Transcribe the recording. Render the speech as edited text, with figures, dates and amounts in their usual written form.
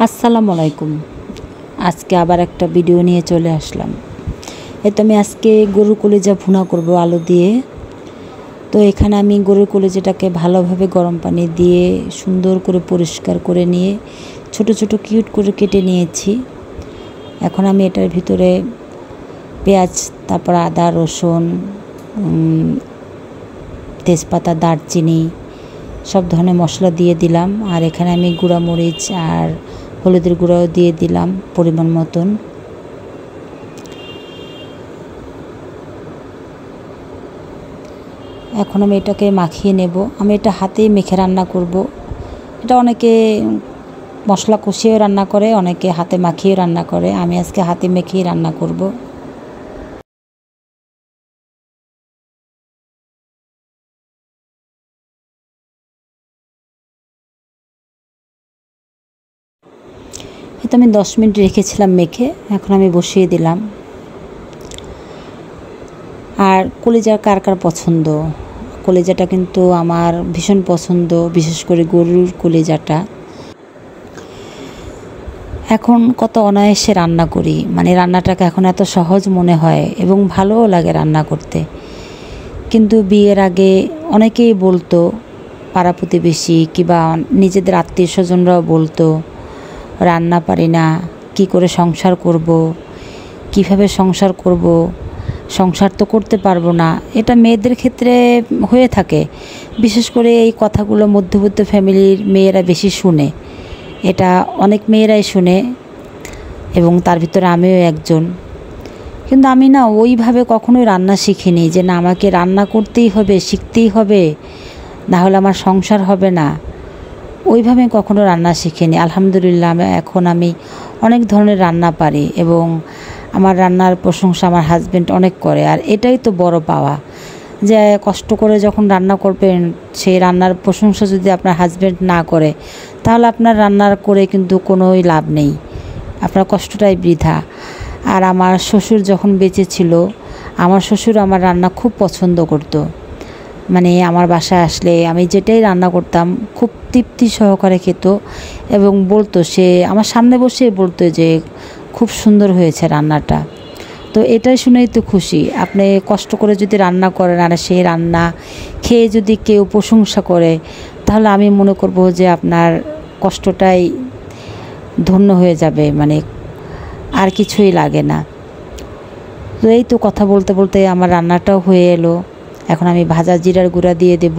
আসসালামু আলাইকুম। আজকে আবার একটা ভিডিও নিয়ে চলে আসলাম। এই তো আমি আজকে গরুর কলিজা ভুনা করব আলু দিয়ে। তো এখানে আমি গরুর কলিজাটাকে ভালোভাবে গরম পানি দিয়ে সুন্দর করে পরিষ্কার করে নিয়ে ছোট ছোট কিউট করে কেটে নিয়েছি। এখন আমি এটার ভিতরে পেঁয়াজ, তারপর আদা, রসুন, তেজপাতা, দারচিনি সব ধরনের মশলা দিয়ে দিলাম। আর এখানে আমি গুঁড়া মরিচ আর হলুদের গুঁড়াও দিয়ে দিলাম পরিমাণ মতন। এখন আমি এটাকে মাখিয়ে নেব। আমি এটা হাতেই মেখে রান্না করব। এটা অনেকে মশলা কষিয়েও রান্না করে, অনেকে হাতে মাখিয়ে রান্না করে। আমি আজকে হাতে মেখেই রান্না করব। এটা আমি 10 মিনিট রেখেছিলাম মেখে, এখন আমি বসিয়ে দিলাম। আর কলিজা কার কার পছন্দ? কলিজাটা কিন্তু আমার ভীষণ পছন্দ, বিশেষ করে গরুর কলিজাটা। এখন কত অনায়াসে রান্না করি, মানে রান্নাটাকে এখন এত সহজ মনে হয় এবং ভালোও লাগে রান্না করতে। কিন্তু বিয়ের আগে অনেকেই বলতো, পাড়া প্রতিবেশী কিংবা নিজেদের আত্মীয় স্বজনরাও বলতো, রান্না পারি না, কি করে সংসার করব, কিভাবে সংসার করব, সংসার তো করতে পারবো না। এটা মেয়েদের ক্ষেত্রে হয়ে থাকে। বিশেষ করে এই কথাগুলো মধ্যবিত্ত ফ্যামিলির মেয়েরা বেশি শুনে। এটা অনেক মেয়েরাই শুনে এবং তার ভিতরে আমিও একজন। কিন্তু আমি না ওইভাবে কখনোই রান্না শিখিনি যে না আমাকে রান্না করতেই হবে, শিখতেই হবে, না হলে আমার সংসার হবে না। ওইভাবে কখনো রান্না শিখিনি। আলহামদুলিল্লাহ এখন আমি অনেক ধরনের রান্না পারি এবং আমার রান্নার প্রশংসা আমার হাজব্যান্ড অনেক করে। আর এটাই তো বড় পাওয়া, যে কষ্ট করে যখন রান্না করবেন সেই রান্নার প্রশংসা যদি আপনার হাজব্যান্ড না করে, তাহলে আপনার রান্নার করে কিন্তু কোনোই লাভ নেই, আপনার কষ্টটাই বৃথা। আর আমার শ্বশুর যখন বেঁচে ছিল, আমার শ্বশুর আমার রান্না খুব পছন্দ করত। মানে আমার বাসায় আসলে আমি যেটাই রান্না করতাম খুব তৃপ্তি সহকারে খেত এবং বলতো, সে আমার সামনে বসে বলতো যে খুব সুন্দর হয়েছে রান্নাটা। তো এটাই শুনেই তো খুশি। আপনি কষ্ট করে যদি রান্না করেন আর সেই রান্না খেয়ে যদি কেউ প্রশংসা করে, তাহলে আমি মনে করব যে আপনার কষ্টটাই ধন্য হয়ে যাবে, মানে আর কিছুই লাগে না। তো এই তো কথা বলতে বলতে আমার রান্নাটাও হয়ে এলো। এখন আমি ভাজা জিরার গুঁড়া দিয়ে দেব।